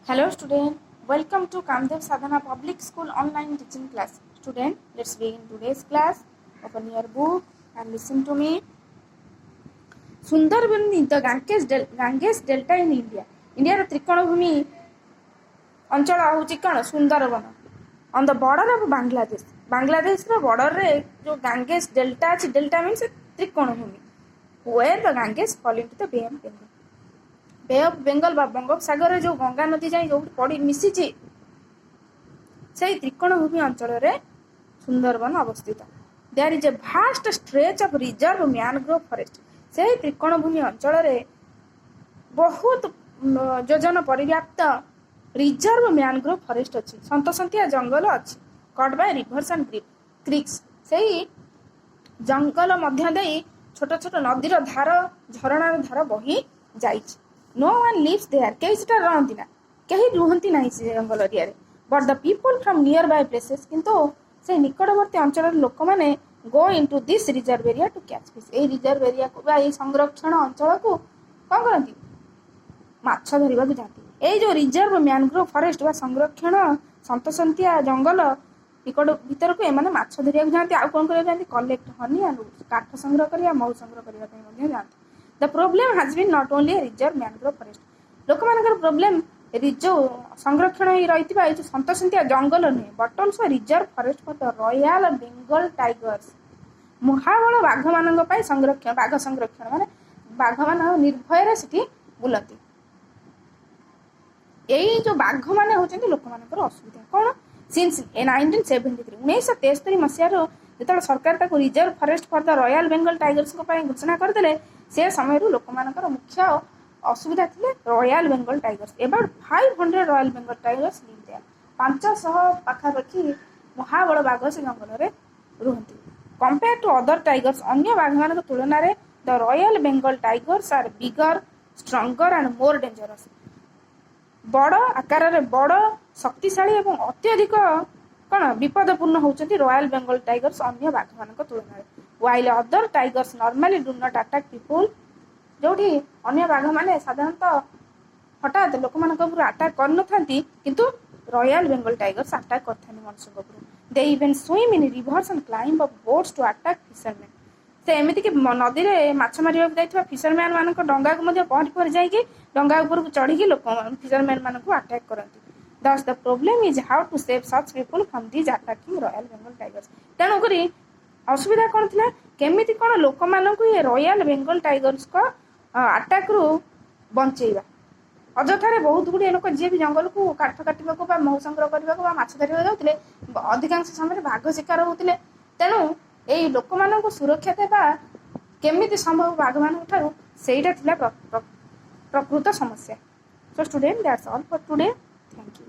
Hello student, welcome to Kamdev Sadhana Public School online teaching class. Student, let's begin today's class. Open your book and listen to me. Sundarban is the Ganges Delta in India. India ର ତ୍ରିକୋଣଭୂମି ଅଞ୍ଚଳ ହେଉଛି କ'ଣ Sundarban on the border of Bangladesh. ବାଂଲାଦେଶର ବର୍ଡରରେ ଯୋଉ Ganges delta ଅଛି, delta means ତ୍ରିକୋଣଭୂମି, where the Ganges fall into the Bay of Bengal. ବେ ଅଫ୍ ବେଙ୍ଗଲ ବା ବଙ୍ଗୋପସାଗରରେ ଯେଉଁ ଗଙ୍ଗା ନଦୀ ଯାଇ ଯେଉଁଠି ପଡ଼ି ମିଶିଛି ସେଇ ତ୍ରିକୋଣଭୂମି ଅଞ୍ଚଳରେ ସୁନ୍ଦରବନ ଅବସ୍ଥିତ. There is a vast stretch of reserve mangrove forest. ସେହି ତ୍ରିକୋଣଭୂମି ଅଞ୍ଚଳରେ ବହୁତ ଯୋଜନ ପରିବ୍ୟାପ୍ତ ରିଜର୍ଭ ମ୍ୟାନଗ୍ରୋଭ ଫରେଷ୍ଟ ଅଛି, ସନ୍ତସନ୍ତିଆ ଜଙ୍ଗଲ ଅଛି, କଟ୍ ବାଇ ରିଭର୍ସ ଆଣ୍ଡ କ୍ରିକ୍ସ. ସେହି ଜଙ୍ଗଲ ମଧ୍ୟ ଦେଇ ଛୋଟ ଛୋଟ ନଦୀର ଧାର, ଝରଣାର ଧାର ବହି ଯାଇଛି. No one lives there. କେହି ସେଟା ରହନ୍ତି ନା, କେହି ରୁହନ୍ତି ନାହିଁ ସେ ଜଙ୍ଗଲ ଏରିଆରେ. But the people from nearby places, କିନ୍ତୁ ସେ ନିକଟବର୍ତ୍ତୀ ଅଞ୍ଚଳର ଲୋକମାନେ go into this reserve area to catch fish. ଏହି ରିଜର୍ଭ ଏରିଆକୁ ବା ଏହି ସଂରକ୍ଷଣ ଅଞ୍ଚଳକୁ କ'ଣ କରନ୍ତି? ମାଛ ଧରିବାକୁ ଯାଆନ୍ତି. ଏଇ ଯେଉଁ ରିଜର୍ଭ ମ୍ୟାନଗ୍ରୋଭ ଫରେଷ୍ଟ ବା ସଂରକ୍ଷଣ ସନ୍ତସନ୍ତିଆ ଜଙ୍ଗଲ ନିକଟ ଭିତରକୁ ଏମାନେ ମାଛ ଧରିବାକୁ ଯାଆନ୍ତି. ଆଉ କ'ଣ କରିବାକୁ ଯାଆନ୍ତି? କଲେକ୍ଟ ହନି ଆଣ୍ଡ କାଠ ସଂଗ୍ରହ କରିବା, ମହୁ ସଂଗ୍ରହ କରିବା ପାଇଁ ମଧ୍ୟ ଯାଆନ୍ତି. The problem has been not only a reserve mangrove forest. ଲୋକମାନଙ୍କର ପ୍ରୋବ୍ଲେମ ଯେଉଁ ସଂରକ୍ଷଣ ହେଇ ରହିଥିବା ଏଇ ଯେଉଁ ସନ୍ତସନ୍ତିଆ ଜଙ୍ଗଲ ନୁହେଁ, but also reserve forest for the royal Bengal tigers. ମହାବଳ ବାଘମାନଙ୍କ ପାଇଁ ସଂରକ୍ଷଣ, ବାଘ ସଂରକ୍ଷଣ ମାନେ ବାଘମାନେ ନିର୍ଭୟରେ ସେଠି ବୁଲନ୍ତି. ଏଇ ଯେଉଁ ବାଘମାନେ ହେଉଛନ୍ତି ଲୋକମାନଙ୍କର ଅସୁବିଧା. କ'ଣ? ସିନ୍ସ 1973 1973 ମସିହାରୁ ଯେତେବେଳେ ସରକାର ତାକୁ reserve forest for the royal Bengal ଟାଇଗର୍ସଙ୍କ ପାଇଁ ଘୋଷଣା କରିଦେଲେ, ସେ ସମୟରୁ ଲୋକମାନଙ୍କର ମୁଖ୍ୟ ଅସୁବିଧା ଥିଲେ royal Bengal tigers. About 500 royal Bengal tigers live there. 500 ପାଖାପାଖି ମହାବଳ ବାଘ ସେ ଜଙ୍ଗଲରେ ରୁହନ୍ତି. କମ୍ପେୟାର ଟୁ ଅଦର ଟାଇଗର୍ସ, ଅନ୍ୟ ବାଘମାନଙ୍କ ତୁଳନାରେ the royal Bengal tigers are bigger, stronger and more dangerous. ବଡ଼ ଆକାରରେ ବଡ଼, ଶକ୍ତିଶାଳୀ ଏବଂ ଅତ୍ୟଧିକ କ'ଣ ବିପଦପୂର୍ଣ୍ଣ ହେଉଛନ୍ତି ରୟାଲ ବେଙ୍ଗଲ ଟାଇଗର୍ସ ଅନ୍ୟ ବାଘମାନଙ୍କ ତୁଳନାରେ. while other tigers normally do not attack people, ଯେଉଁଠି ଅନ୍ୟ ବାଘମାନେ ସାଧାରଣତଃ ହଠାତ୍ ଲୋକମାନଙ୍କ ଉପରୁ ଆଟାକ୍ କରିନଥାନ୍ତି, କିନ୍ତୁ ରୟାଲ ବେଙ୍ଗଲ ଟାଇଗର୍ସ ଆଟାକ୍ କରିଥାନ୍ତି ମଣିଷଙ୍କ ଉପରୁ. They even swim in rivers and climb of boats to attack fisherman. ସେ ଏମିତିକି ନଦୀରେ ମାଛ ମାରିବାକୁ ଯାଇଥିବା ଫିସରମ୍ୟାନ୍ ମାନଙ୍କ ଡଙ୍ଗାକୁ ମଧ୍ୟ ପହଁରି ପହଁରି ଯାଇକି ଡଙ୍ଗା ଉପରକୁ ଚଢ଼ିକି ଲୋକ ଫିସରମ୍ୟାନ୍ ମାନଙ୍କୁ ଆଟାକ୍ କରନ୍ତି. Thus the problem is how to save such people from these attacking royal bengal tigers. ତେଣୁକରି ଅସୁବିଧା କ'ଣ ଥିଲା? କେମିତି କ'ଣ ଲୋକମାନଙ୍କୁ ଏ ରୟାଲ ବେଙ୍ଗଲ ଟାଇଗର୍ସଙ୍କ ଆଟାକ୍ରୁ ବଞ୍ଚେଇବା. ଅଯଥାରେ ବହୁତ ଗୁଡ଼ିଏ ଲୋକ ଯିଏ ବି ଜଙ୍ଗଲକୁ କାଠ କାଟିବାକୁ ବା ମହୁ ସଂଗ୍ରହ କରିବାକୁ ବା ମାଛ ଧରିବାକୁ ଯାଉଥିଲେ, ଅଧିକାଂଶ ସମୟରେ ବାଘ ଶିକାର ହେଉଥିଲେ. ତେଣୁ ଏଇ ଲୋକମାନଙ୍କୁ ସୁରକ୍ଷା ଦେବା କେମିତି ସମ୍ଭବ ବାଘମାନଙ୍କ ଠାରୁ, ସେଇଟା ଥିଲା ପ୍ରକୃତ ସମସ୍ୟା. So student, that's all for today. Thank you.